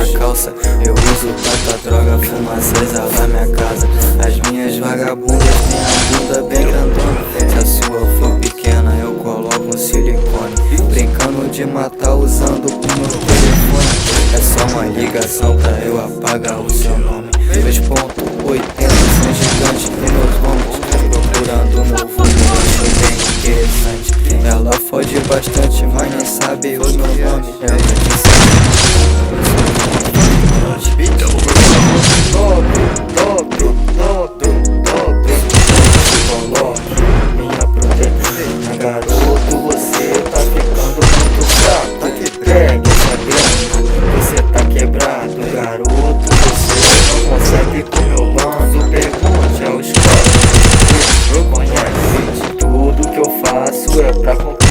na calça. Eu uso tanta droga, fumaça exala minha casa. As minhas vagabundas têm a bunda bem grandona. Se a sua for pequena, eu coloco um silicone. Brincando de matar usando o meu telefone. É só uma ligação pra eu apagar o seu nome. 2.80 são gigantes nos meus ombros. Procurando meu futuro, acho bem interessante. Ela fode bastante, mas nem sabe o meu nome. Ela disse coloque minha proteína. Garoto, você tá ficando muito fraco. Pegue essa grana, você tá quebrado. Garoto, você não consegue com meu bando. Pergunte aos caras. Conhece, tudo que eu faço é pra comprar.